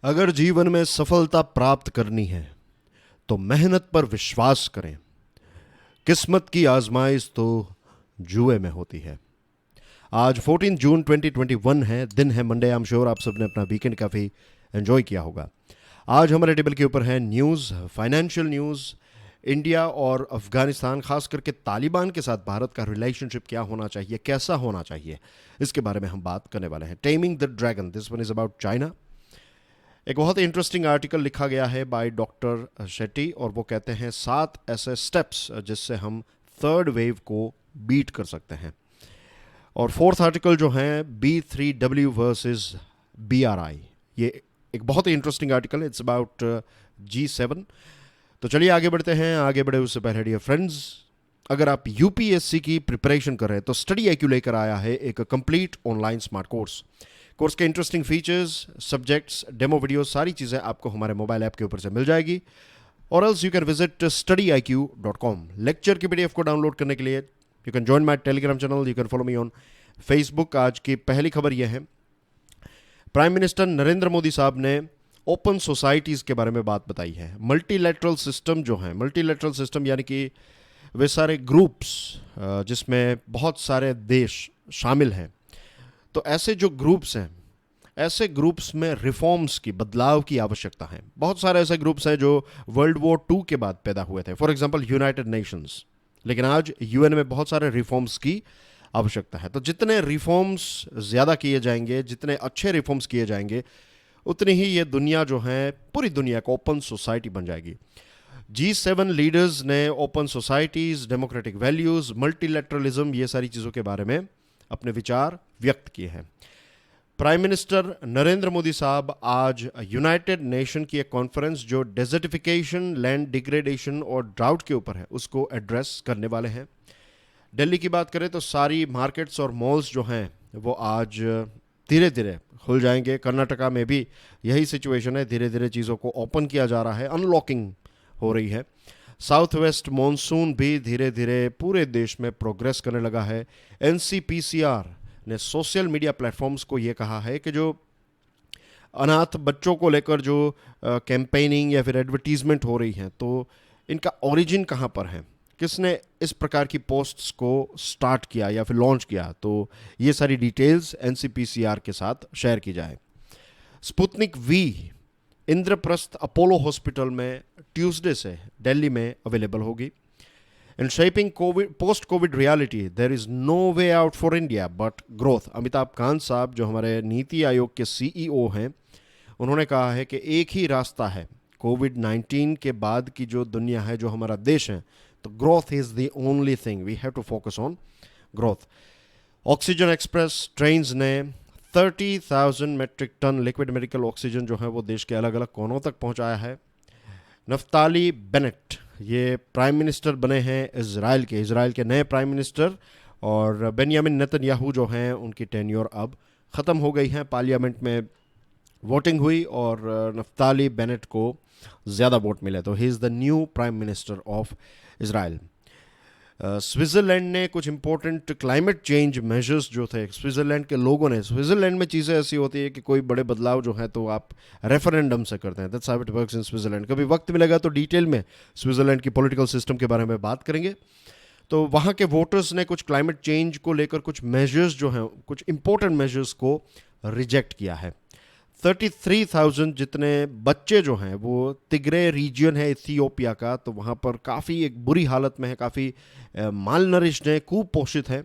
अगर जीवन में सफलता प्राप्त करनी है तो मेहनत पर विश्वास करें। किस्मत की आजमाइश तो जुए में होती है। आज 14 जून 2021 है, दिन है मंडे। आई एम श्योर आप सबने अपना वीकेंड काफ़ी एंजॉय किया होगा। आज हमारे टेबल के ऊपर है न्यूज़, फाइनेंशियल न्यूज़। इंडिया और अफगानिस्तान, खास करके तालिबान के साथ भारत का रिलेशनशिप क्या होना चाहिए, कैसा होना चाहिए, इसके बारे में हम बात करने वाले हैं। Taming the dragon, this one is about China. एक बहुत ही इंटरेस्टिंग आर्टिकल लिखा गया है बाय डॉक्टर शेट्टी, और वो कहते हैं 7 ऐसे स्टेप्स जिससे हम थर्ड वेव को बीट कर सकते हैं। और फोर्थ आर्टिकल जो है B3W वर्सेस BRI, ये एक बहुत ही इंटरेस्टिंग आर्टिकल है। It's about G7। तो चलिए आगे बढ़ते हैं। आगे बढ़े उससे पहले डियर फ्रेंड्स, अगर आप यूपीएससी की प्रिपरेशन कर रहे हैं तो स्टडी IQ लेकर आया है एक कंप्लीट ऑनलाइन स्मार्ट कोर्स के interesting features, subjects, demo video, सारी चीज़ें आपको हमारे मोबाइल ऐप के ऊपर से मिल जाएगी। और else you can visit studiiq.com। Lecture की PDF को डाउनलोड करने के लिए you can join my Telegram channel, you can follow me on Facebook. आज की पहली खबर यह है, प्राइम मिनिस्टर नरेंद्र मोदी साहब ने ओपन सोसाइटीज़ के बारे में बात बताई है। मल्टीलैटरल सिस्टम जो है, मल्टीलैटरल सिस्टम यानी कि वे सारे ग्रुप्स जिसमें बहुत सारे देश शामिल हैं। तो ऐसे जो ग्रुप्स हैं, ऐसे ग्रुप्स में रिफॉर्म्स की, बदलाव की आवश्यकता है। बहुत सारे ऐसे ग्रुप्स हैं जो वर्ल्ड वॉर 2 के बाद पैदा हुए थे, फॉर एग्जांपल यूनाइटेड नेशंस। लेकिन आज UN में बहुत सारे रिफॉर्म्स की आवश्यकता है। तो जितने रिफॉर्म्स ज़्यादा किए जाएंगे, जितने अच्छे रिफॉर्म्स किए जाएंगे, उतनी ही ये दुनिया जो है, पूरी दुनिया का ओपन सोसाइटी बन जाएगी। G7 लीडर्स ने open societies, democratic values, multilateralism, ये सारी चीज़ों के बारे में अपने विचार व्यक्त किए हैं। प्राइम मिनिस्टर नरेंद्र मोदी साहब आज यूनाइटेड नेशन की एक कॉन्फ्रेंस जो डेजर्टिफिकेशन, लैंड डिग्रेडेशन और ड्राउट के ऊपर है, उसको एड्रेस करने वाले हैं। दिल्ली की बात करें तो सारी मार्केट्स और मॉल्स जो हैं वो आज धीरे धीरे खुल जाएंगे। कर्नाटका में भी यही सिचुएशन है, धीरे धीरे चीज़ों को ओपन किया जा रहा है, अनलॉकिंग हो रही है। साउथ वेस्ट मॉनसून भी धीरे धीरे पूरे देश में प्रोग्रेस करने लगा है। NCPCR ने सोशल मीडिया प्लेटफॉर्म्स को ये कहा है कि जो अनाथ बच्चों को लेकर जो कैंपेनिंग या फिर एडवर्टीजमेंट हो रही हैं, तो इनका ओरिजिन कहाँ पर है, किसने इस प्रकार की पोस्ट्स को स्टार्ट किया या फिर लॉन्च किया, तो ये सारी डिटेल्स NCPCR के साथ शेयर की जाए। Sputnik V Indraprastha Apollo hospital में ट्यूसडे से दिल्ली में अवेलेबल होगी। In shaping covid post covid reality there is no way out for India but growth. Amitabh Kant sahab जो हमारे नीति आयोग के CEO हैं, उन्होंने कहा है कि एक ही रास्ता है कोविड-19 के बाद की जो दुनिया है, जो हमारा देश है, तो growth is the only thing, we have to focus on growth. Oxygen express trains ने 30,000 metric tonne liquid medical oxygen जो है वो देश के अलग अलग कोनों तक पहुंचाया है। नफ्ताली बेनेट ये प्राइम मिनिस्टर बने हैं इजराइल के नए प्राइम मिनिस्टर, और बेंयामिन नेतन्याहू जो हैं उनकी टेन्योर अब ख़त्म हो गई है। पार्लियामेंट में वोटिंग हुई और नफ्ताली बेनेट को ज़्यादा वोट मिले, तो he is the new prime minister of Israel. Switzerland ने कुछ इंपॉर्टेंट क्लाइमेट चेंज मेजर्स जो थे, स्विट्ज़रलैंड के लोगों ने, स्विट्ज़रलैंड में चीज़ें ऐसी होती है कि कोई बड़े बदलाव जो है तो आप रेफरेंडम से करते हैं। That's how it works in Switzerland. कभी वक्त मिलेगा तो डिटेल में स्विट्ज़रलैंड की पॉलिटिकल सिस्टम के बारे में बात करेंगे। तो वहाँ के वोटर्स ने कुछ क्लाइमेट चेंज को लेकर कुछ मेजर्स जो हैं, कुछ इंपॉर्टेंट मेजर्स को रिजेक्ट किया है। 33,000 जितने बच्चे जो हैं, वो तिग्रे रीजन है इथियोपिया का, तो वहाँ पर काफ़ी एक बुरी हालत में है, काफ़ी माल नरिश्ड है, कुपोषित है,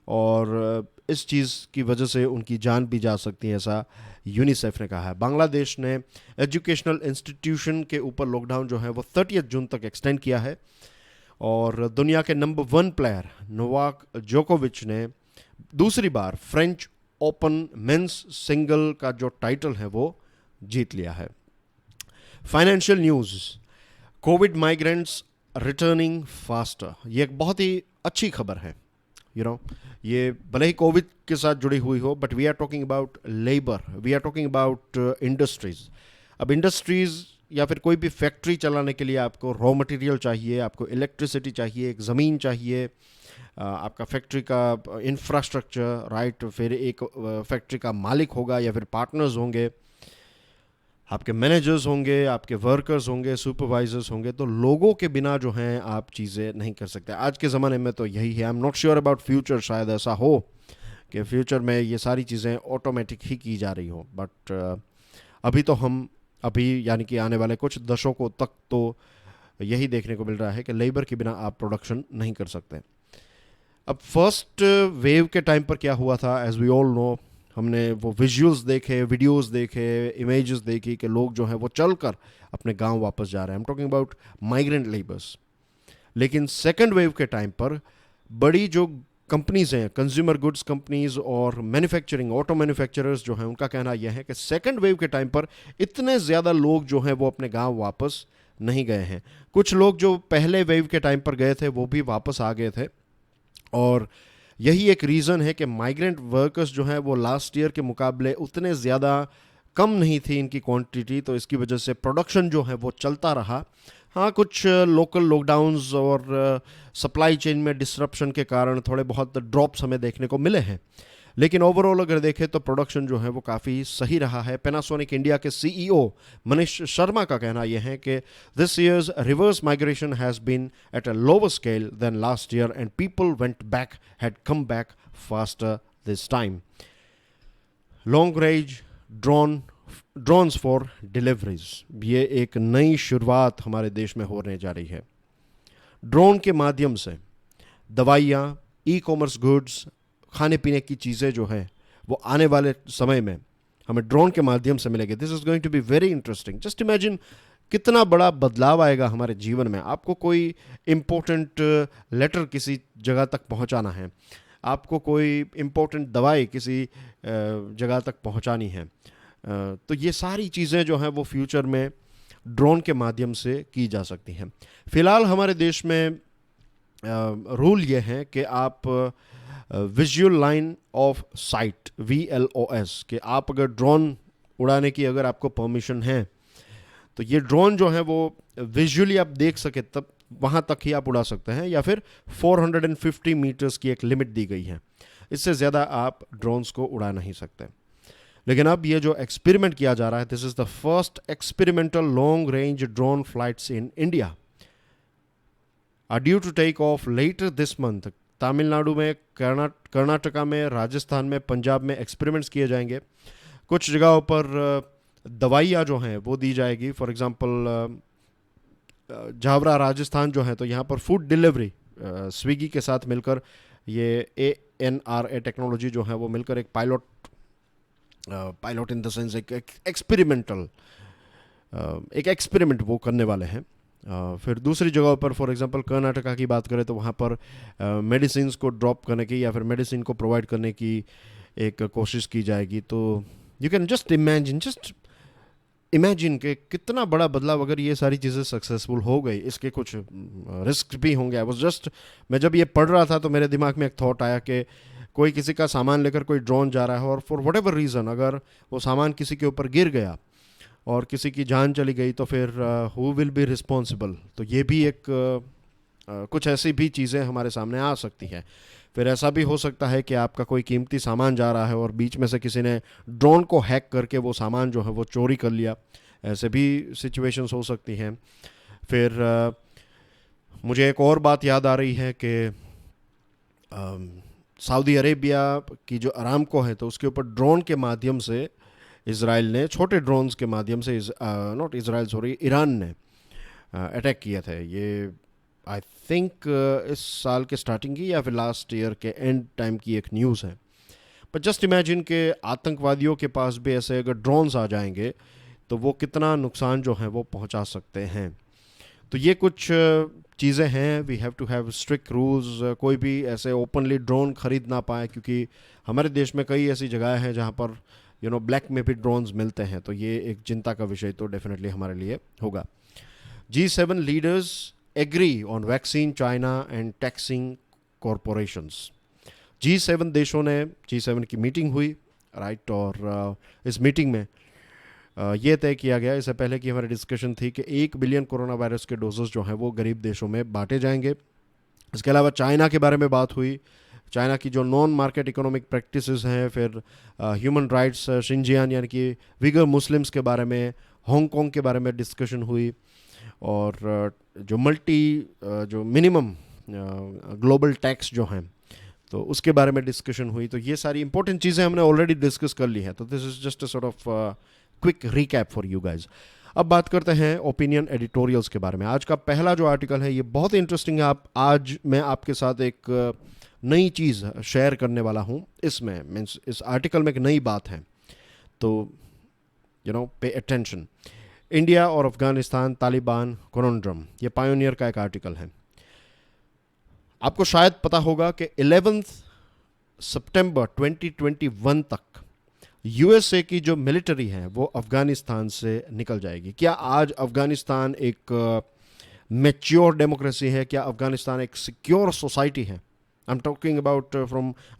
और इस चीज़ की वजह से उनकी जान भी जा सकती है, ऐसा यूनिसेफ ने कहा है। बांग्लादेश ने एजुकेशनल इंस्टीट्यूशन के ऊपर लॉकडाउन जो है वो 30 जून तक एक्सटेंड किया है। और दुनिया के नंबर 1 प्लेयर नोवाक जोकोविच ने दूसरी बार फ्रेंच ओपन मेंस सिंगल का जो टाइटल है वो जीत लिया है। Financial news, Covid migrants returning faster, ये एक बहुत ही अच्छी खबर है। ये भले ही कोविड के साथ जुड़ी हुई हो, but we are talking about labour, we are talking about industries. अब इंडस्ट्रीज या फिर कोई भी फैक्ट्री चलाने के लिए आपको रॉ मटेरियल चाहिए, आपको इलेक्ट्रिसिटी चाहिए, एक ज़मीन चाहिए, आपका फैक्ट्री का इंफ्रास्ट्रक्चर, राइट, फिर एक फैक्ट्री का मालिक होगा या फिर पार्टनर्स होंगे। आपके मैनेजर्स होंगे, आपके वर्कर्स होंगे, सुपरवाइजर्स होंगे, तो लोगों के बिना जो हैं आप चीज़ें नहीं कर सकते। आज के ज़माने में तो यही है। I am not sure about future, शायद ऐसा हो कि फ्यूचर में ये सारी चीज़ें ऑटोमेटिक ही की जा रही हों, बट अभी तो हम अभी यानी कि आने वाले कुछ दशकों तक तो यही देखने को मिल रहा है कि लेबर के बिना आप प्रोडक्शन नहीं कर सकते। अब फर्स्ट वेव के टाइम पर क्या हुआ था, एज वी ऑल नो, हमने वो विजुअल्स देखे, वीडियोस देखे, इमेजेस देखी कि लोग जो हैं वो चलकर अपने गांव वापस जा रहे हैं। आई am talking about migrant labours. लेकिन सेकंड वेव के टाइम पर बड़ी जो कंपनीज हैं, कंज्यूमर गुड्स कंपनीज और मैन्युफैक्चरिंग ऑटो मैन्युफैक्चरर्स जो हैं, उनका कहना यह है कि सेकंड वेव के टाइम पर इतने ज़्यादा लोग जो हैं वो अपने गांव वापस नहीं गए हैं। कुछ लोग जो पहले वेव के टाइम पर गए थे वो भी वापस आ गए थे, और यही एक रीज़न है कि माइग्रेंट वर्कर्स जो हैं वो लास्ट ईयर के मुकाबले उतने ज़्यादा कम नहीं थी इनकी क्वांटिटी, तो इसकी वजह से प्रोडक्शन जो है वो चलता रहा। हाँ, कुछ लोकल लॉकडाउन्स और सप्लाई चेन में डिसरप्शन के कारण थोड़े बहुत ड्रॉप्स हमें देखने को मिले हैं, लेकिन ओवरऑल अगर देखें तो प्रोडक्शन जो है वो काफ़ी सही रहा है। पैनासोनिक इंडिया के सीईओ मनीष शर्मा का कहना यह है कि this years reverse migration has been at a lower scale than last year and people went back, had come back faster this time. Long range drones for deliveries, ये एक नई शुरुआत हमारे देश में होने जा रही है। ड्रोन के माध्यम से दवाइयाँ, ई कॉमर्स गुड्स, खाने पीने की चीज़ें जो है वो आने वाले समय में हमें ड्रोन के माध्यम से मिलेगी। This is going to be very interesting. Just imagine कितना बड़ा बदलाव आएगा हमारे जीवन में। आपको कोई इम्पोर्टेंट लेटर किसी जगह तक पहुंचाना है, आपको कोई इम्पोर्टेंट दवाई किसी जगह तक पहुंचानी है, तो ये सारी चीज़ें जो हैं वो फ्यूचर में ड्रोन के माध्यम से की जा सकती हैं। फ़िलहाल हमारे देश में रूल ये है कि आप visual line of site VLOS, कि आप अगर ड्रोन उड़ाने की अगर आपको परमिशन है तो ये ड्रोन जो है वो विजुअली आप देख सके तब वहाँ तक ही आप उड़ा सकते हैं, या फिर 450 मीटर्स की एक लिमिट दी गई है, इससे ज़्यादा आप ड्रोन्स को उड़ा नहीं सकते। लेकिन अब ये जो एक्सपेरिमेंट किया जा रहा है, this is the first experimental long range drone flights in India are due to take off later this month. Tamil Nadu में, कर्नाटका में, राजस्थान में, पंजाब में एक्सपेरिमेंट्स किए जाएंगे। कुछ जगहों पर दवाइयाँ जो हैं वो दी जाएगी। फॉर एग्जांपल झावरा राजस्थान जो है, तो यहाँ पर फूड डिलीवरी स्विगी के साथ मिलकर ये ANRA टेक्नोलॉजी जो है वो मिलकर एक पायलट इन द सेंस एक एक्सपेरिमेंट वो करने वाले हैं। फिर दूसरी जगहों पर फॉर एग्जांपल कर्नाटका की बात करें तो वहाँ पर मेडिसिन को ड्रॉप करने की या फिर मेडिसिन को प्रोवाइड करने की एक कोशिश की जाएगी। तो यू कैन जस्ट इमेजिन कि कितना बड़ा बदलाव अगर ये सारी चीज़ें सक्सेसफुल हो गई। इसके कुछ रिस्क भी होंगे। मैं जब ये पढ़ रहा था तो मेरे दिमाग में एक थॉट आया कि कोई किसी का सामान लेकर कोई ड्रोन जा रहा है और फॉर वट एवर रीज़न अगर वो सामान किसी के ऊपर गिर गया और किसी की जान चली गई तो फिर हु विल बी रिस्पॉन्सिबल। तो ये भी एक कुछ ऐसी भी चीज़ें हमारे सामने आ सकती हैं। फिर ऐसा भी हो सकता है कि आपका कोई कीमती सामान जा रहा है और बीच में से किसी ने ड्रोन को हैक करके वो सामान जो है वो चोरी कर लिया। ऐसे भी सिचुएशंस हो सकती हैं। फिर मुझे एक और बात याद आ रही है कि सऊदी अरेबिया की जो अरामको है तो उसके ऊपर ड्रोन के माध्यम से इज़राइल ने, छोटे ड्रोन्स के माध्यम से ईरान ने अटैक किया था। ये आई थिंक इस साल के स्टार्टिंग की या फिर लास्ट ईयर के एंड टाइम की एक न्यूज़ है। पर जस्ट इमेजिन के आतंकवादियों के पास भी ऐसे अगर ड्रोन्स आ जाएंगे तो वो कितना नुकसान जो है वो पहुंचा सकते हैं। तो ये कुछ चीज़ें हैं। We have to have strict rules. कोई भी ऐसे ओपनली ड्रोन खरीद ना पाए, क्योंकि हमारे देश में कई ऐसी जगह हैं जहाँ पर ब्लैक में भी ड्रोन्स मिलते हैं। तो ये एक चिंता का विषय तो डेफिनेटली हमारे लिए होगा। G7 leaders agree on vaccine China and taxing corporations. G7 देशों ने, G7 की मीटिंग हुई, राइट, और इस मीटिंग में ये तय किया गया, इससे पहले की हमारी डिस्कशन थी कि 1 बिलियन कोरोना वायरस के डोजेस जो हैं वो गरीब देशों में बांटे जाएंगे। इसके अलावा चाइना के बारे में बात हुई। चाइना की जो नॉन मार्केट इकोनॉमिक प्रैक्टिसेस हैं, फिर ह्यूमन राइट्स, शिंजियान यानी कि विगर मुस्लिम्स के बारे में, हांगकांग के बारे में डिस्कशन हुई, और जो मिनिमम ग्लोबल टैक्स जो हैं तो उसके बारे में डिस्कशन हुई। तो ये सारी इंपॉर्टेंट चीज़ें हमने ऑलरेडी डिस्कस कर ली हैं, तो this is just a sort of quick recap for you guys. अब बात करते हैं ओपिनियन एडिटोरियल्स के बारे में। आज का पहला जो आर्टिकल है ये बहुत ही इंटरेस्टिंग है। आज मैं आपके साथ एक नई चीज़ शेयर करने वाला हूँ। इसमें मीन्स इस आर्टिकल में एक नई बात है, तो पे अटेंशन। इंडिया और अफगानिस्तान तालिबान कॉनोन्ड्रम, ये पायोनियर का एक आर्टिकल है। आपको शायद पता होगा कि 11 सितंबर 2021 तक यूएसए की जो मिलिट्री है वो अफगानिस्तान से निकल जाएगी। क्या आज अफगानिस्तान एक मैच्योर डेमोक्रेसी है? क्या अफगानिस्तान एक सिक्योर सोसाइटी है? I am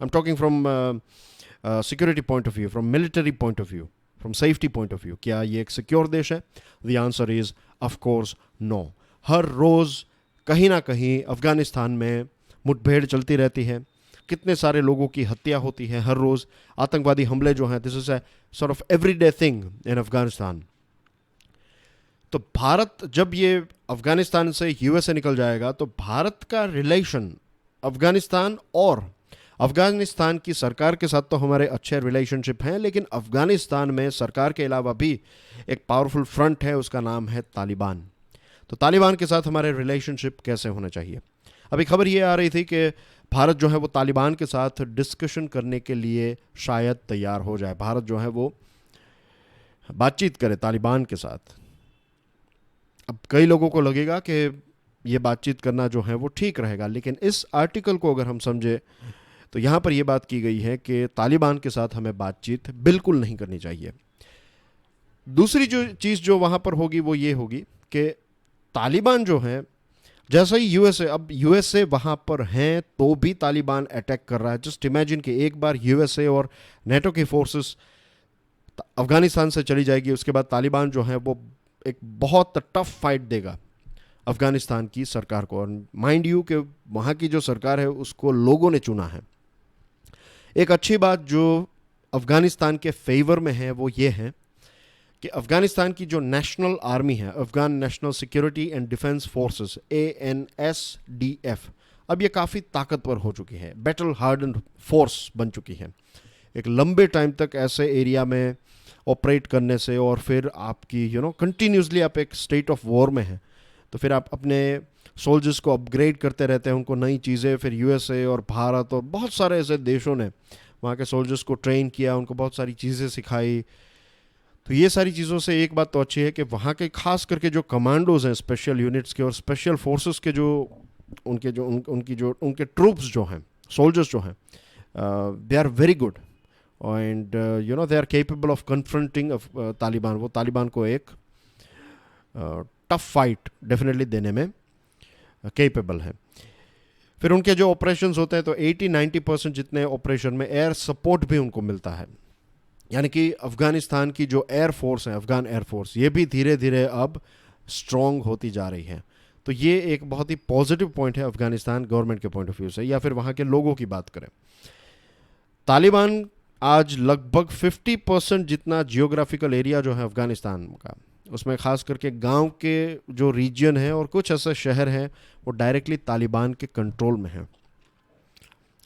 talking from security point of view, from military point of view, from safety point of view. क्या ये एक सिक्योर देश है? The answer is of course no. हर रोज़ कहीं ना कहीं अफगानिस्तान में मुठभेड़ चलती रहती है, कितने सारे लोगों की हत्या होती है हर रोज़, आतंकवादी हमले जो हैं, this is a sort of everyday thing in Afghanistan. तो भारत जब ये अफगानिस्तान से यूएसए निकल जाएगा तो भारत का रिलेशन अफगानिस्तान और अफगानिस्तान की सरकार के साथ तो हमारे अच्छे रिलेशनशिप हैं, लेकिन अफगानिस्तान में सरकार के अलावा भी एक पावरफुल फ्रंट है, उसका नाम है तालिबान। तो तालिबान के साथ हमारे रिलेशनशिप कैसे होने चाहिए? अभी खबर ये आ रही थी कि भारत जो है वो तालिबान के साथ डिस्कशन करने के लिए शायद तैयार हो जाए। भारत जो है वो बातचीत करे तालिबान के साथ। अब कई लोगों को लगेगा कि ये बातचीत करना जो है वो ठीक रहेगा, लेकिन इस आर्टिकल को अगर हम समझे तो यहाँ पर यह बात की गई है कि तालिबान के साथ हमें बातचीत बिल्कुल नहीं करनी चाहिए। दूसरी जो चीज़ जो वहाँ पर होगी वो ये होगी कि तालिबान जो है, जैसा ही यूएसए वहाँ पर हैं तो भी तालिबान अटैक कर रहा है। जस्ट इमेजिन कि एक बार यूएसए और नेटो की फोर्सेस अफगानिस्तान से चली जाएगी, उसके बाद तालिबान जो है वो एक बहुत टफ फाइट देगा अफगानिस्तान की सरकार को। और माइंड यू कि वहाँ की जो सरकार है उसको लोगों ने चुना है। एक अच्छी बात जो अफगानिस्तान के फेवर में है वो ये है कि अफगानिस्तान की जो नेशनल आर्मी है, Afghan national security and defence forces, ANSDF, अब ये काफ़ी ताकतवर हो चुकी है, बैटल हार्डन्ड फोर्स बन चुकी है। एक लंबे टाइम तक ऐसे एरिया में ऑपरेट करने से, और फिर आपकी कंटिन्यूसली आप एक स्टेट ऑफ वॉर में हैं, तो फिर आप अपने सोल्जर्स को अपग्रेड करते रहते हैं, उनको नई चीज़ें। फिर यूएसए और भारत और बहुत सारे ऐसे देशों ने वहाँ के सोल्जर्स को ट्रेन किया, उनको बहुत सारी चीज़ें सिखाई। तो ये सारी चीज़ों से एक बात तो अच्छी है कि वहाँ के खास करके जो कमांडोज हैं स्पेशल यूनिट्स के और स्पेशल फोर्सेस के उनके ट्रूप्स जो हैं, सोल्जर्स जो हैं, they are very good and they are capable of confronting Taliban. वो तालिबान को एक टफ फाइट डेफिनेटली देने में केपेबल है। फिर उनके जो ऑपरेशंस होते हैं तो 80-90% जितने ऑपरेशन में एयर सपोर्ट भी उनको मिलता है। यानी कि अफगानिस्तान की जो एयर फोर्स है, अफगान एयर फोर्स, ये भी धीरे धीरे अब स्ट्रॉन्ग होती जा रही है। तो ये एक बहुत ही पॉजिटिव पॉइंट है अफगानिस्तान गवर्नमेंट के पॉइंट ऑफ व्यू से, या फिर वहाँ के लोगों की बात करें। तालिबान आज लगभग 50% जितना जियोग्राफिकल एरिया जो है अफगानिस्तान का, उसमें ख़ास करके गांव के जो रीजन है और कुछ ऐसे शहर हैं वो डायरेक्टली तालिबान के कंट्रोल में हैं।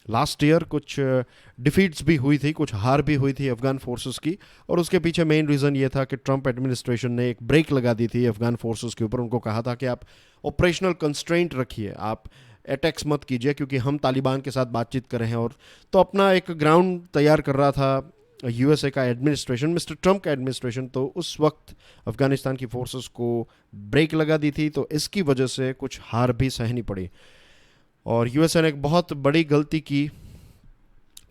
लास्ट ईयर कुछ डिफीट्स भी हुई थी, कुछ हार भी हुई थी अफगान फोर्सेस की, और उसके पीछे मेन रीज़न ये था कि ट्रंप एडमिनिस्ट्रेशन ने एक ब्रेक लगा दी थी अफगान फोर्सेस के ऊपर। उनको कहा था कि आप ऑपरेशनल कंस्ट्रेंट रखिए, आप अटैक्स मत कीजिए, क्योंकि हम तालिबान के साथ बातचीत कर रहे हैं। और तो अपना एक ग्राउंड तैयार कर रहा था यूएसए का एडमिनिस्ट्रेशन, मिस्टर ट्रंप का एडमिनिस्ट्रेशन। तो उस वक्त अफगानिस्तान की फोर्सेस को ब्रेक लगा दी थी, तो इसकी वजह से कुछ हार भी सहनी पड़ी। और यूएसए ने एक बहुत बड़ी गलती की,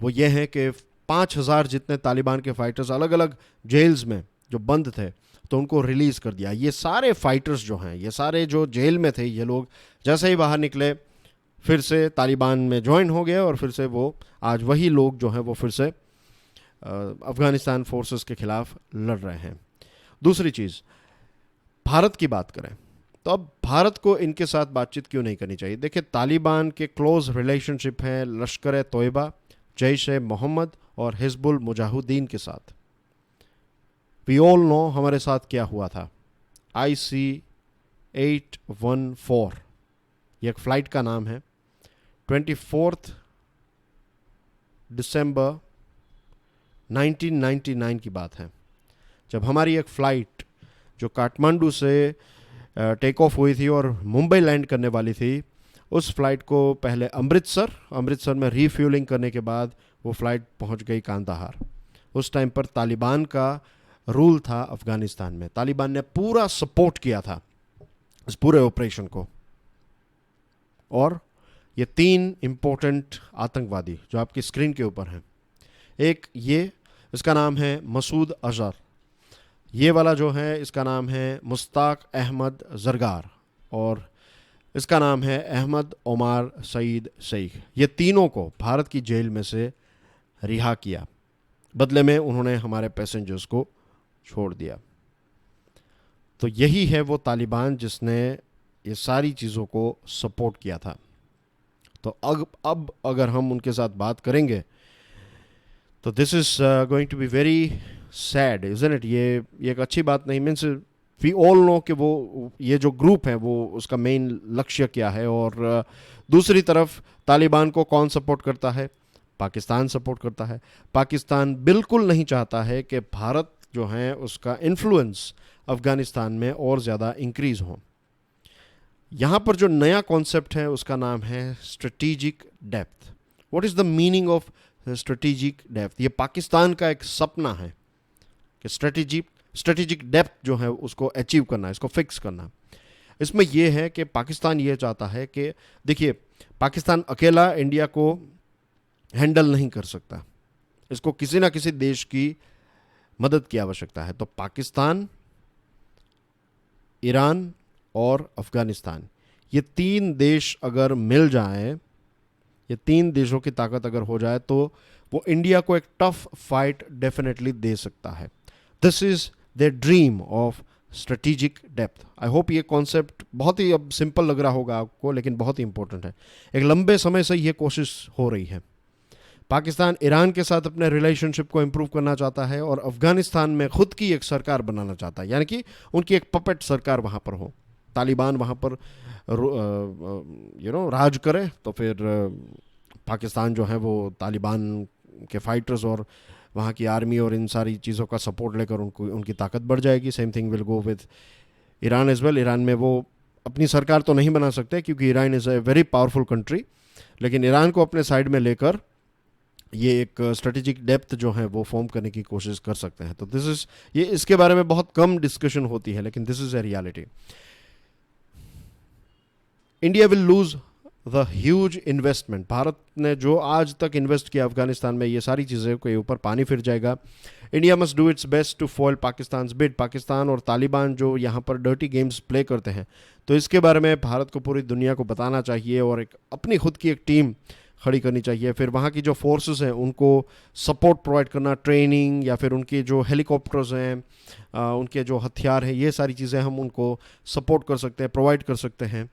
वो ये है कि 5000 जितने तालिबान के फाइटर्स अलग अलग जेल्स में जो बंद थे तो उनको रिलीज़ कर दिया। ये सारे फाइटर्स जो हैं, ये सारे जो जेल में थे, ये लोग जैसे ही बाहर निकले फिर से तालिबान में ज्वाइन हो गए, और फिर से वो आज वही लोग जो हैं वो फिर से अफगानिस्तान फोर्सेस के खिलाफ लड़ रहे हैं। दूसरी चीज़, भारत की बात करें तो अब भारत को इनके साथ बातचीत क्यों नहीं करनी चाहिए? देखिए, तालिबान के क्लोज रिलेशनशिप हैं लश्कर तोयबा, जैश ए मोहम्मद और हिजबुल मुजाहिदीन के साथ। वी ऑल नो हमारे साथ क्या हुआ था। IC-814 ये एक फ़्लाइट का नाम है। 24 दिसंबर 1999 की बात है, जब हमारी एक फ़्लाइट जो काठमांडू से टेक ऑफ हुई थी और मुंबई लैंड करने वाली थी, उस फ्लाइट को पहले अमृतसर में रीफ्यूलिंग करने के बाद वो फ़्लाइट पहुंच गई कांदाहार। उस टाइम पर तालिबान का रूल था अफ़गानिस्तान में। तालिबान ने पूरा सपोर्ट किया था इस पूरे ऑपरेशन को। और ये 3 इम्पोर्टेंट आतंकवादी जो आपकी स्क्रीन के ऊपर हैं, एक ये, इसका नाम है मसूद अज़हर। ये वाला जो है इसका नाम है मुश्ताक अहमद ज़रगार, और इसका नाम है अहमद ओमार सईद शेख। ये तीनों को भारत की जेल में से रिहा किया, बदले में उन्होंने हमारे पैसेंजर्स को छोड़ दिया। तो यही है वो तालिबान जिसने ये सारी चीज़ों को सपोर्ट किया था। तो अब अगर हम उनके साथ बात करेंगे तो this is going to be very sad, isn't it. ये एक अच्छी बात नहीं। मीन्स वी ऑल नो कि वो ये जो ग्रुप है वो उसका मेन लक्ष्य क्या है। और दूसरी तरफ तालिबान को कौन सपोर्ट करता है? पाकिस्तान सपोर्ट करता है। पाकिस्तान बिल्कुल नहीं चाहता है कि भारत जो है उसका इन्फ्लुएंस अफ़गानिस्तान में और ज़्यादा इंक्रीज़ हो। यहाँ पर जो नया कॉन्सेप्ट है उसका नाम है strategic depth. What is the meaning of strategic depth? ये पाकिस्तान का एक सपना है कि स्ट्रेटेजिक डेप्थ जो है उसको अचीव करना, इसको फिक्स करना। इसमें यह है कि पाकिस्तान ये चाहता है कि देखिए, पाकिस्तान अकेला इंडिया को हैंडल नहीं कर सकता, इसको किसी ना किसी देश की मदद की आवश्यकता है। तो पाकिस्तान, ईरान और अफ़गानिस्तान, ये 3 देश अगर मिल जाएं, ये 3 देशों की ताकत अगर हो जाए तो वो इंडिया को एक टफ फाइट डेफिनेटली दे सकता है। This is the dream of strategic depth. I hope ये कॉन्सेप्ट बहुत ही अब सिंपल लग रहा होगा आपको, लेकिन बहुत ही इंपॉर्टेंट है। एक लंबे समय से ये कोशिश हो रही है। पाकिस्तान ईरान के साथ अपने रिलेशनशिप को इम्प्रूव करना चाहता है और अफ़गानिस्तान में खुद की एक सरकार बनाना चाहता है, यानी कि उनकी एक पपेट सरकार वहाँ पर हो। तालिबान वहाँ पर राज करे तो फिर पाकिस्तान जो है वो तालिबान के फाइटर्स और वहाँ की आर्मी और इन सारी चीज़ों का सपोर्ट लेकर उनकी ताकत बढ़ जाएगी। Same thing will go with Iran as well. Iran में वो अपनी सरकार तो नहीं बना सकते क्योंकि Iran is a very powerful country, लेकिन ईरान को अपने साइड में लेकर ये एक स्ट्रेटेजिक डेप्थ जो है वो फॉर्म करने की कोशिश कर सकते हैं। तो दिस इज़ ये, इसके बारे में बहुत कम डिस्कशन होती है, लेकिन this is a reality. India will lose the huge investment. Bharat ने जो आज तक इन्वेस्ट किया अफगानिस्तान में, ये सारी चीज़ें के ऊपर पानी फिर जाएगा। India must do its best to foil Pakistan bid. Pakistan और तालिबान जो यहाँ पर डर्टी गेम्स प्ले करते हैं, तो इसके बारे में भारत को पूरी दुनिया को बताना चाहिए और एक अपनी खुद की एक टीम खड़ी करनी चाहिए। फिर वहाँ की जो फोर्सेस हैं उनको सपोर्ट प्रोवाइड करना, ट्रेनिंग, या फिर उनके जो हेलीकॉप्टर्स हैं, उनके जो हथियार हैं, ये सारी चीज़ें हम उनको सपोर्ट कर सकते हैं, प्रोवाइड कर सकते हैं।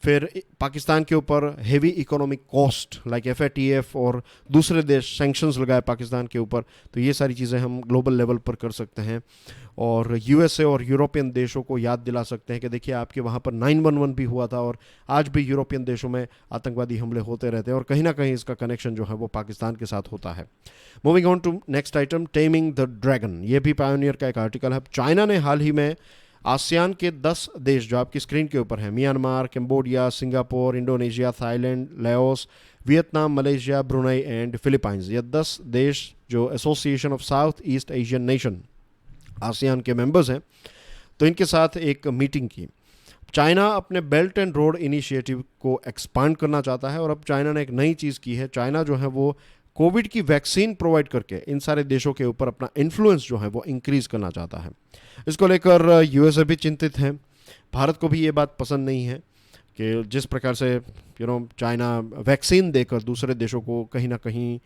फिर पाकिस्तान के ऊपर heavy economic cost like FATF और दूसरे देश सैंक्शंस लगाए पाकिस्तान के ऊपर, तो ये सारी चीज़ें हम ग्लोबल लेवल पर कर सकते हैं। और USA और यूरोपियन देशों को याद दिला सकते हैं कि देखिए आपके वहाँ पर 9/11 भी हुआ था और आज भी यूरोपियन देशों में आतंकवादी हमले होते रहते हैं और कहीं ना कहीं इसका कनेक्शन जो है वो पाकिस्तान के साथ होता है। Moving on to next item, taming the dragon. ये भी पायोनियर का एक आर्टिकल है। चाइना ने हाल ही में आसियान के 10 देश जो आपकी स्क्रीन के ऊपर है, Myanmar, Cambodia, Singapore, Indonesia, Thailand, Laos, Vietnam, Malaysia, Brunei and Philippines, ये 10 देश जो association of south east Asian nation ASEAN के मेंबर्स हैं, तो इनके साथ एक मीटिंग की। चाइना अपने बेल्ट एंड रोड इनिशिएटिव को एक्सपांड करना चाहता है और अब चाइना ने एक नई चीज़ की है। चाइना जो है वो कोविड की वैक्सीन प्रोवाइड करके इन सारे देशों के ऊपर अपना इन्फ्लुएंस जो है वो इंक्रीज़ करना चाहता है। इसको लेकर USA भी चिंतित है। भारत को भी ये बात पसंद नहीं है कि जिस प्रकार से चाइना वैक्सीन देकर दूसरे देशों को कहीं ना कहीं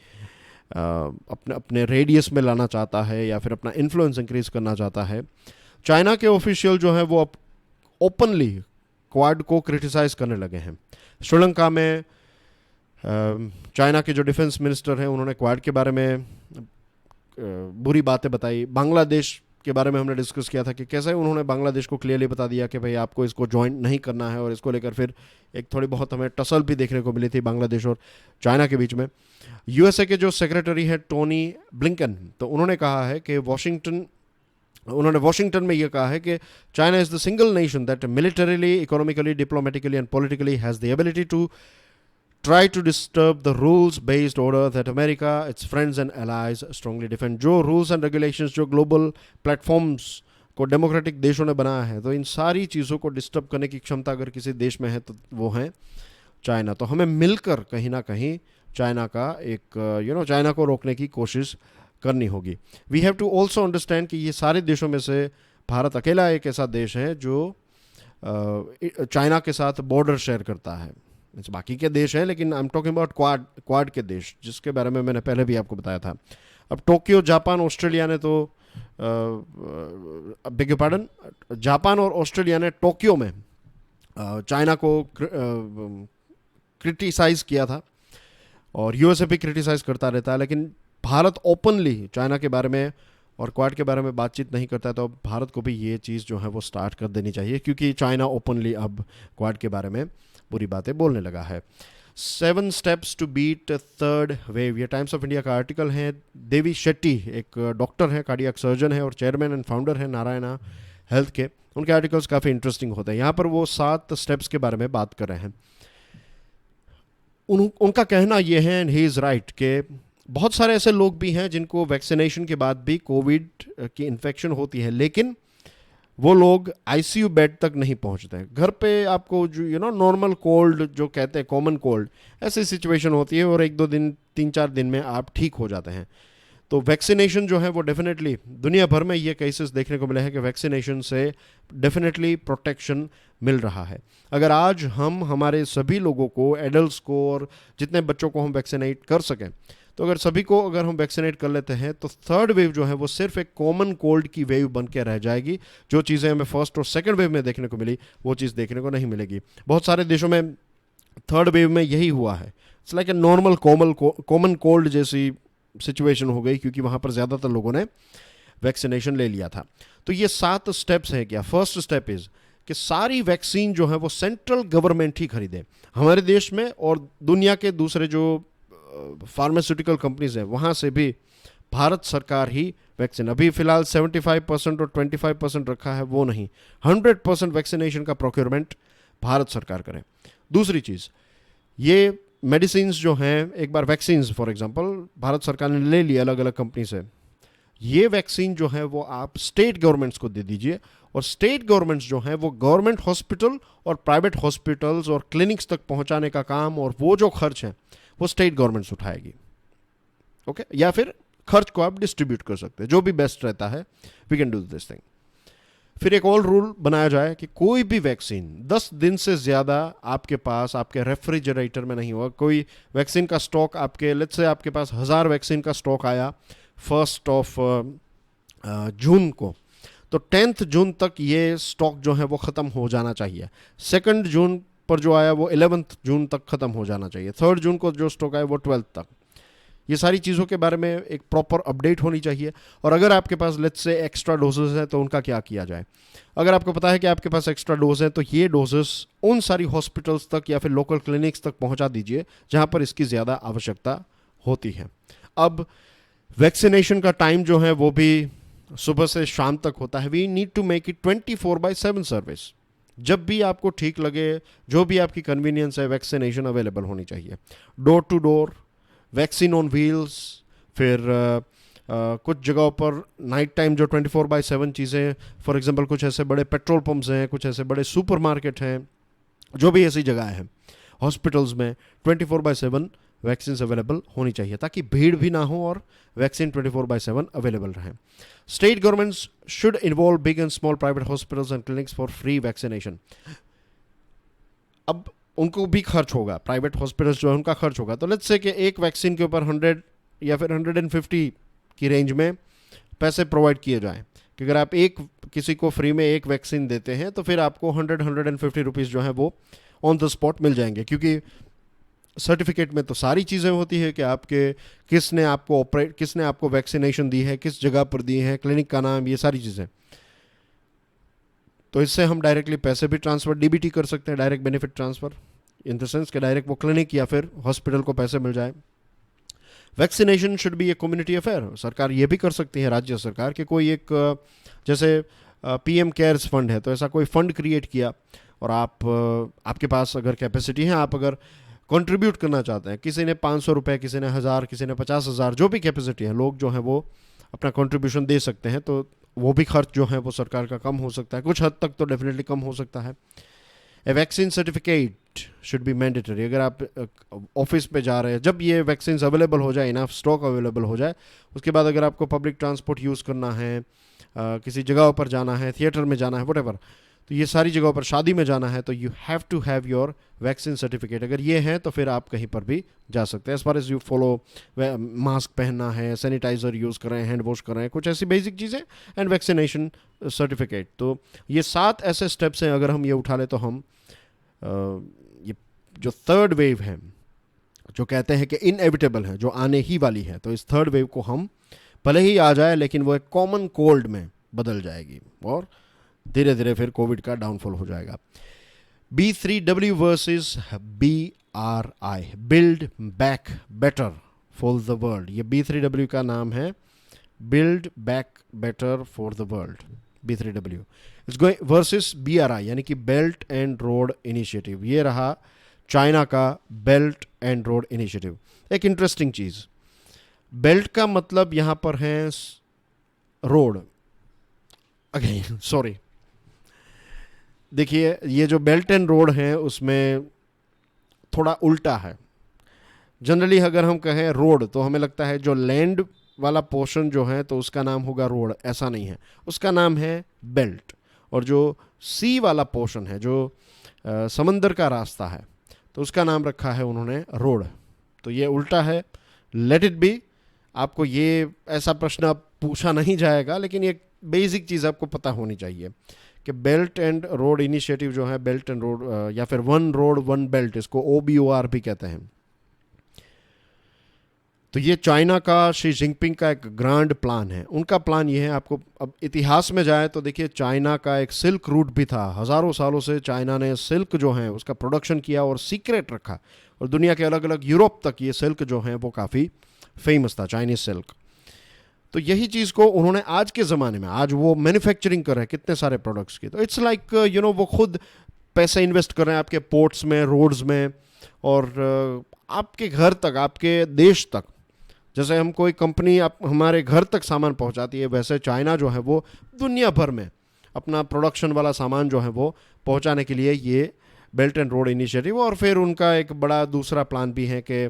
अपने रेडियस में लाना चाहता है या फिर अपना इन्फ्लुएंस इंक्रीज़ करना चाहता है। चाइना के ऑफिशियल जो है वो अब ओपनली क्वाड को क्रिटिसाइज़ करने लगे हैं। श्रीलंका में चाइना के जो डिफेंस मिनिस्टर हैं उन्होंने क्वाड के बारे में बुरी बातें बताई। बांग्लादेश के बारे में हमने डिस्कस किया था कि कैसे उन्होंने बांग्लादेश को क्लियरली बता दिया कि भाई आपको इसको ज्वाइन नहीं करना है, और इसको लेकर फिर एक थोड़ी बहुत हमें टसल भी देखने को मिली थी बांग्लादेश और चाइना के बीच में। यूएसए के जो सेक्रेटरी हैं टोनी ब्लिंकन, तो उन्होंने कहा है कि वॉशिंगटन में यह कहा है कि China is the single nation that militarily, economically, diplomatically and politically has the ability to try to disturb the rules based order that America, its friends and allies strongly defend। जो rules and regulations जो global platforms को democratic देशों ने बनाया है, तो इन सारी चीज़ों को डिस्टर्ब करने की क्षमता अगर किसी देश में है तो वो है चाइना। तो हमें मिलकर कहीं ना कहीं चाइना का एक चाइना को रोकने की कोशिश करनी होगी। We have to also understand कि ये सारे देशों में से भारत अकेला एक ऐसा देश है जो चाइना के साथ बॉर्डर शेयर करता है। बाकी के देश हैं, लेकिन आई एम टॉकिंग अबाउट क्वाड के देश, जिसके बारे में मैंने पहले भी आपको बताया था। अब टोक्यो, जापान, ऑस्ट्रेलिया ने तो बिग पार्डन, जापान और ऑस्ट्रेलिया ने टोक्यो में चाइना को क्रिटिसाइज़ किया था, और यूएसए भी क्रिटिसाइज करता रहता है, लेकिन भारत ओपनली चाइना के बारे में और क्वाड के बारे में बातचीत नहीं करता है। तो भारत को भी ये चीज़ जो है वो स्टार्ट कर देनी चाहिए, क्योंकि चाइना ओपनली अब क्वाड के बारे में पूरी बातें बोलने लगा है। 7 steps to beat third wave, ये टाइम्स ऑफ इंडिया का आर्टिकल है। देवी शेट्टी एक डॉक्टर है, कार्डियक सर्जन है और चेयरमैन एंड फाउंडर है नारायणा हेल्थ के। उनके आर्टिकल्स काफ़ी इंटरेस्टिंग होते हैं। यहाँ पर वो 7 स्टेप्स के बारे में बात कर रहे हैं। उनका कहना यह है, एंड ही इज़ राइट, कि बहुत सारे ऐसे लोग भी हैं जिनको वैक्सीनेशन के बाद भी कोविड की इन्फेक्शन होती है, लेकिन वो लोग आईसीयू बेड तक नहीं पहुंचते हैं। घर पे आपको जो नॉर्मल कोल्ड जो कहते हैं, कॉमन कोल्ड, ऐसी सिचुएशन होती है और 1-2 दिन, 3-4 दिन में आप ठीक हो जाते हैं। तो वैक्सीनेशन जो है वो डेफिनेटली दुनिया भर में ये केसेस देखने को मिले हैं कि वैक्सीनेशन से डेफिनेटली प्रोटेक्शन मिल रहा है। अगर आज हम हमारे सभी लोगों को, एडल्ट्स को और जितने बच्चों को हम वैक्सीनेट कर सकें, तो अगर सभी को अगर हम वैक्सीनेट कर लेते हैं तो थर्ड वेव जो है वो सिर्फ एक कॉमन कोल्ड की वेव बन के रह जाएगी। जो चीज़ें हमें फर्स्ट और सेकंड वेव में देखने को मिली वो चीज़ देखने को नहीं मिलेगी। बहुत सारे देशों में थर्ड वेव में यही हुआ है। It's like a normal common cold जैसी सिचुएशन हो गई, क्योंकि वहाँ पर ज़्यादातर लोगों ने वैक्सीनेशन ले लिया था। तो ये 7 स्टेप्स हैं। क्या फर्स्ट स्टेप इज़ कि सारी वैक्सीन जो है वो सेंट्रल गवर्नमेंट ही खरीदे हमारे देश में, और दुनिया के दूसरे जो फार्मास्यूटिकल कंपनीज हैं वहाँ से भी भारत सरकार ही वैक्सीन, अभी फिलहाल 75% और 25% रखा है, वो नहीं, 100% वैक्सीनेशन का प्रोक्योरमेंट भारत सरकार करे। दूसरी चीज़, ये मेडिसिन्स जो हैं, एक बार वैक्सीन्स फॉर एग्जांपल भारत सरकार ने ले ली अलग अलग कंपनी से, ये वैक्सीन जो है वो आप स्टेट गवर्नमेंट्स को दे दीजिए, और स्टेट गवर्नमेंट्स जो हैं वो गवर्नमेंट हॉस्पिटल और प्राइवेट हॉस्पिटल्स और क्लिनिक्स तक पहुंचाने का काम और वो जो खर्च है वो स्टेट गवर्नमेंट्स उठाएगी। ओके, या फिर खर्च को आप डिस्ट्रीब्यूट कर सकते हैं, जो भी बेस्ट रहता है, we can do this thing. फिर एक और रूल बनाया जाए कि कोई भी वैक्सीन 10 दिन से ज़्यादा आपके पास, आपके रेफ्रिजरेटर में नहीं होगा। कोई वैक्सीन का स्टॉक आपके, लेट्स से आपके पास 1000 वैक्सीन का स्टॉक आया 1 जून को, तो 10 जून तक ये स्टॉक जो है वो ख़त्म हो जाना चाहिए। 2 जून पर जो आया वो 11 जून तक ख़त्म हो जाना चाहिए। 3 जून को जो स्टॉक आया वो 12 तक। ये सारी चीज़ों के बारे में एक प्रॉपर अपडेट होनी चाहिए। और अगर आपके पास लेट्स से एक्स्ट्रा डोजेस हैं तो उनका क्या किया जाए। अगर आपको पता है कि आपके पास एक्स्ट्रा डोज हैं तो ये डोजेस उन सारी हॉस्पिटल्स तक या फिर लोकल क्लिनिक्स तक पहुंचा दीजिए जहां पर इसकी ज़्यादा आवश्यकता होती है। अब वैक्सीनेशन का टाइम जो है वो भी सुबह से शाम तक होता है। We need to make it 24/7 service. जब भी आपको ठीक लगे, जो भी आपकी कन्वीनियंस है, वैक्सीनेशन अवेलेबल होनी चाहिए। Door to door, vaccine on wheels, फिर कुछ जगहों पर नाइट टाइम जो 24/7 चीज़ें, फॉर एग्जांपल कुछ ऐसे बड़े पेट्रोल पंप्स हैं, कुछ ऐसे बड़े सुपरमार्केट हैं, जो भी ऐसी जगह हैं, हॉस्पिटल्स में 24/7 वैक्सीन अवेलेबल होनी चाहिए, ताकि भीड़ भी ना हो और वैक्सीन 24/7 अवेलेबल रहे। State governments should involve big and small private hospitals and clinics for free vaccination. अब उनको भी खर्च होगा, प्राइवेट हॉस्पिटल्स जो है उनका खर्च होगा। तो लेट्स से कि एक वैक्सीन के ऊपर 100 या फिर 150 की रेंज में पैसे प्रोवाइड किए जाएं, कि अगर आप किसी को फ्री में एक वैक्सीन देते हैं तो फिर आपको 150 रुपीज़ जो है वो ऑन द स्पॉट मिल जाएंगे, क्योंकि सर्टिफिकेट में तो सारी चीज़ें होती है कि आपके किसने आपको वैक्सीनेशन दी है, किस जगह पर दी है, क्लिनिक का नाम, ये सारी चीज़ें। तो इससे हम डायरेक्टली पैसे भी ट्रांसफ़र डीबीटी कर सकते हैं, direct benefit transfer, in the sense कि डायरेक्ट वो क्लिनिक या फिर हॉस्पिटल को पैसे मिल जाए। Vaccination should be a community affair. सरकार ये भी कर सकती है, राज्य सरकार, कि कोई एक जैसे पीएम केयर्स फंड है, तो ऐसा कोई फंड क्रिएट किया और आपके पास अगर कैपेसिटी है, आप अगर कंट्रीब्यूट करना चाहते हैं, किसी ने 500 रुपये, किसी ने 1000, किसी ने 50,000, जो भी कैपेसिटी है, लोग जो हैं वो अपना कंट्रीब्यूशन दे सकते हैं, तो वो भी खर्च जो है वो सरकार का कम हो सकता है, कुछ हद तक तो डेफिनेटली कम हो सकता है। A vaccine certificate should be mandatory. अगर आप ऑफिस पे जा रहे हैं, जब ये वैक्सीन अवेलेबल हो जाए, इनफ स्टॉक अवेलेबल हो जाए, उसके बाद अगर आपको पब्लिक ट्रांसपोर्ट यूज़ करना है, किसी जगह पर जाना है, थिएटर में जाना है, वटेवर, तो ये सारी जगहों पर, शादी में जाना है, तो you have to have your vaccine certificate. अगर ये है तो फिर आप कहीं पर भी जा सकते हैं। As far as you follow, mask पहनना है, सैनिटाइज़र यूज़ कर रहे हैं, हैंड वॉश कर रहे हैं, कुछ ऐसी बेसिक चीज़ें, एंड वैक्सीनेशन सर्टिफिकेट। तो ये 7 ऐसे स्टेप्स हैं, अगर हम ये उठा लें तो हम ये जो थर्ड वेव है, जो कहते हैं कि इनएविटेबल है, जो आने ही वाली है, तो इस थर्ड वेव को हम भले ही आ जाए, लेकिन वो एक कॉमन कोल्ड में बदल जाएगी और धीरे धीरे फिर कोविड का डाउनफॉल हो जाएगा। B3W versus BRI, build back better for the world. ये B3W का नाम है, build back better for the world, B3W it's going versus BRI, यानी कि बेल्ट एंड रोड इनिशिएटिव। ये रहा चाइना का बेल्ट एंड रोड इनिशिएटिव। एक इंटरेस्टिंग चीज़, बेल्ट का मतलब यहाँ पर है रोड, अगेन सॉरी, देखिए ये जो बेल्ट एंड रोड है उसमें थोड़ा उल्टा है। जनरली अगर हम कहें रोड तो हमें लगता है जो लैंड वाला पोर्शन जो है तो उसका नाम होगा रोड, ऐसा नहीं है, उसका नाम है बेल्ट। और जो सी वाला पोर्शन है, जो समंदर का रास्ता है, तो उसका नाम रखा है उन्होंने रोड। तो ये उल्टा है, लेट इट बी। आपको ये ऐसा प्रश्न अब पूछा नहीं जाएगा, लेकिन ये बेसिक चीज़ आपको पता होनी चाहिए कि बेल्ट एंड रोड इनिशिएटिव जो है, बेल्ट एंड रोड या फिर वन रोड वन बेल्ट, इसको OBOR भी कहते हैं। तो ये चाइना का, शी जिनपिंग का एक ग्रांड प्लान है। उनका प्लान ये है, आपको अब इतिहास में जाए तो देखिए चाइना का एक सिल्क रूट भी था। हज़ारों सालों से चाइना ने सिल्क जो है उसका प्रोडक्शन किया और सीक्रेट रखा, और दुनिया के अलग अलग यूरोप तक ये सिल्क जो है वो काफ़ी फेमस था, चाइनीज सिल्क। तो यही चीज़ को उन्होंने आज के ज़माने में, आज वो मैन्युफैक्चरिंग कर रहे हैं कितने सारे प्रोडक्ट्स की। तो इट्स लाइक वो खुद पैसे इन्वेस्ट कर रहे हैं आपके पोर्ट्स में, रोड्स में, और आपके घर तक, आपके देश तक। जैसे हम कोई कंपनी हमारे घर तक सामान पहुंचाती है, वैसे चाइना जो है वो दुनिया भर में अपना प्रोडक्शन वाला सामान जो है वो पहुंचाने के लिए ये बेल्ट एंड रोड इनिशिएटिव। और फिर उनका एक बड़ा दूसरा प्लान भी है कि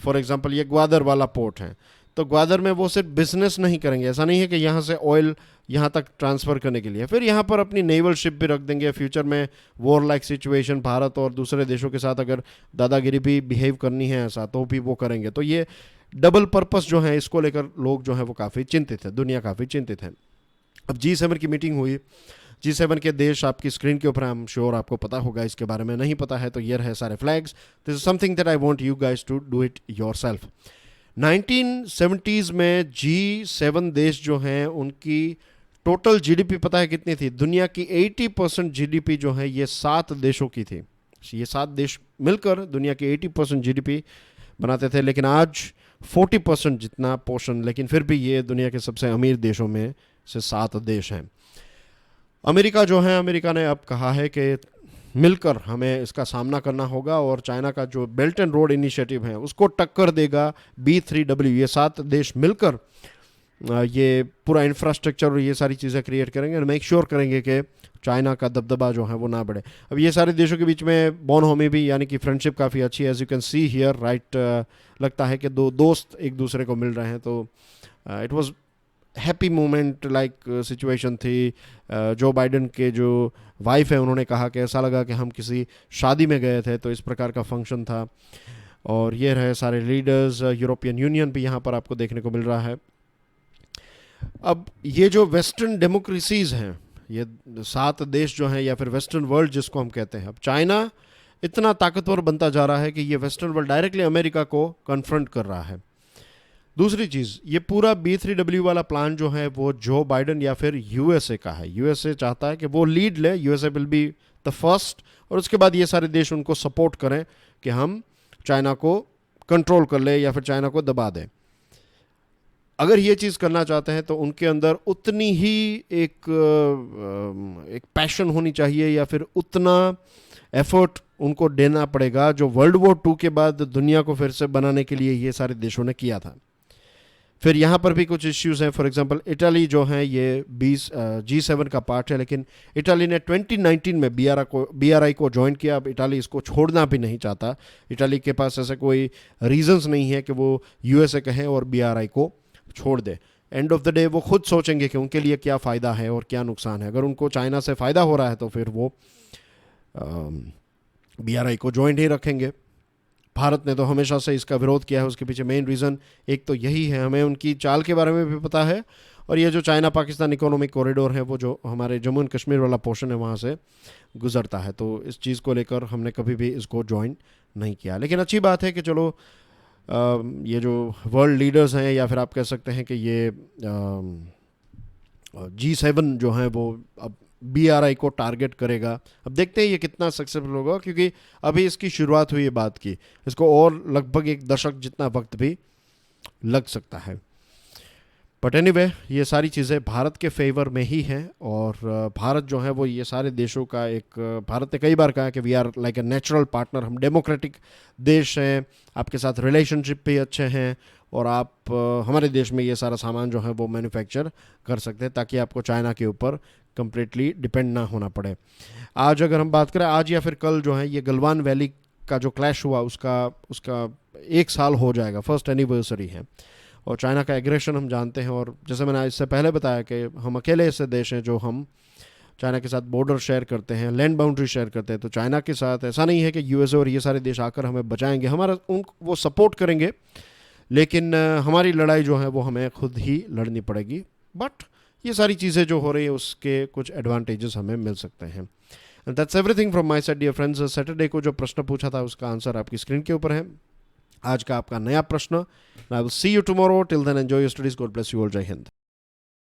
फॉर एग्जांपल ये ग्वादर वाला पोर्ट है, तो ग्वादर में वो सिर्फ बिजनेस नहीं करेंगे, ऐसा नहीं है कि यहाँ से ऑयल यहाँ तक ट्रांसफ़र करने के लिए, फिर यहाँ पर अपनी नेवल शिप भी रख देंगे। फ्यूचर में वॉर लाइक सिचुएशन भारत और दूसरे देशों के साथ अगर दादागिरी भी बिहेव करनी है ऐसा, तो भी वो करेंगे। तो ये डबल पर्पस जो है, इसको लेकर लोग जो है वो काफ़ी चिंतित है, दुनिया काफ़ी चिंतित है। अब G7 की मीटिंग हुई, G7 के देश आपकी स्क्रीन के ऊपर, आई एम श्योर आपको पता होगा, इसके बारे में नहीं पता है तो ये रहे सारे flags. This is something that I want you guys to do it yourself. 1970s में G7 देश जो हैं उनकी टोटल GDP पता है कितनी थी? दुनिया की 80% GDP जो है ये 7 देशों की थी। ये 7 देश मिलकर दुनिया की 80% GDP बनाते थे, लेकिन आज 40% जितना पोर्शन, लेकिन फिर भी ये दुनिया के सबसे अमीर देशों में से 7 देश हैं। अमेरिका जो है, अमेरिका ने अब कहा है कि मिलकर हमें इसका सामना करना होगा, और चाइना का जो बेल्ट एंड रोड इनिशिएटिव है उसको टक्कर देगा B3W। ये 7 देश मिलकर ये पूरा इंफ्रास्ट्रक्चर और ये सारी चीज़ें क्रिएट करेंगे और मेक श्योर करेंगे कि चाइना का दबदबा जो है वो ना बढ़े। अब ये सारे देशों के बीच में बोनहोमी भी, यानी कि फ्रेंडशिप काफ़ी अच्छी है, as you can see here right. लगता है कि दो दोस्त एक दूसरे को मिल रहे हैं, तो it was happy moment like situation थी। जो बाइडन के जो वाइफ है उन्होंने कहा कि ऐसा लगा कि हम किसी शादी में गए थे, तो इस प्रकार का फंक्शन था। और ये रहे सारे लीडर्स, यूरोपियन यूनियन भी यहाँ पर आपको देखने को मिल रहा है। अब ये जो वेस्टर्न डेमोक्रेसीज़ हैं, ये 7 देश जो हैं, या फिर वेस्टर्न वर्ल्ड जिसको हम कहते हैं, अब चाइना इतना ताकतवर बनता जा रहा है कि ये वेस्टर्न वर्ल्ड डायरेक्टली अमेरिका को कन्फ्रंट कर रहा है। दूसरी चीज़, ये पूरा B3W वाला प्लान जो है वो जो बाइडन या फिर यूएसए का है। यूएसए चाहता है कि वो लीड ले, USA will be the first, और उसके बाद ये सारे देश उनको सपोर्ट करें कि हम चाइना को कंट्रोल कर ले या फिर चाइना को दबा दें। अगर ये चीज़ करना चाहते हैं तो उनके अंदर उतनी ही एक पैशन होनी चाहिए या फिर उतना एफर्ट उनको देना पड़ेगा जो वर्ल्ड वॉर 2 के बाद दुनिया को फिर से बनाने के लिए ये सारे देशों ने किया था। फिर यहाँ पर भी कुछ इश्यूज हैं। फॉर एग्जांपल इटली जो है ये G7 का पार्ट है, लेकिन इटली ने 2019 में BRI को ज्वाइन किया। अब इटली इसको छोड़ना भी नहीं चाहता। इटली के पास ऐसे कोई रीजंस नहीं है कि वो यूएसए कहें और BRI को छोड़ दे। एंड ऑफ द डे वो खुद सोचेंगे कि उनके लिए क्या फ़ायदा है और क्या नुकसान है। अगर उनको चाइना से फ़ायदा हो रहा है तो फिर वो BRI को ज्वाइन ही रखेंगे। भारत ने तो हमेशा से इसका विरोध किया है। उसके पीछे मेन रीज़न एक तो यही है, हमें उनकी चाल के बारे में भी पता है, और ये जो चाइना पाकिस्तान इकोनॉमिक कॉरिडोर है वो जो हमारे जम्मू एंड कश्मीर वाला पोर्शन है वहाँ से गुजरता है, तो इस चीज़ को लेकर हमने कभी भी इसको ज्वाइन नहीं किया। लेकिन अच्छी बात है कि चलो ये जो वर्ल्ड लीडर्स हैं या फिर आप कह सकते हैं कि ये G7 जो है वो अब BRI को टारगेट करेगा। अब देखते हैं ये कितना सक्सेसफुल होगा, क्योंकि अभी इसकी शुरुआत हुई है बात की, इसको और लगभग 1 दशक जितना वक्त भी लग सकता है। बट एनीवे ये सारी चीज़ें भारत के फेवर में ही हैं, और भारत जो है वो ये सारे देशों का एक, भारत ने कई बार कहा कि we are like a natural partner, हम डेमोक्रेटिक देश हैं, आपके साथ रिलेशनशिप भी अच्छे हैं, और आप हमारे देश में ये सारा सामान जो है वो मैन्युफैक्चर कर सकते हैं ताकि आपको चाइना के ऊपर कम्प्लीटली डिपेंड ना होना पड़े। आज अगर हम बात करें, आज या फिर कल जो है ये गलवान वैली का जो क्लैश हुआ उसका 1 साल हो जाएगा, फर्स्ट एनिवर्सरी है। और चाइना का एग्रेशन हम जानते हैं, और जैसे मैंने इससे पहले बताया कि हम अकेले ऐसे देश हैं जो हम चाइना के साथ बॉर्डर शेयर करते हैं, लैंड बाउंड्री शेयर करते हैं। तो चाइना के साथ ऐसा नहीं है कि यूएसए और ये सारे देश आकर हमें बचाएंगे, वो सपोर्ट करेंगे, लेकिन हमारी लड़ाई जो है वो हमें खुद ही लड़नी पड़ेगी। बट ये सारी चीज़ें जो हो रही है उसके कुछ एडवांटेजेस हमें मिल सकते हैं। That's everything from my side dear friends. Saturday को जो प्रश्न पूछा था उसका आंसर आपकी स्क्रीन के ऊपर है। आज का आपका नया प्रश्न। I will see you tomorrow. Till then enjoy your studies. God bless you all. Jai Hind.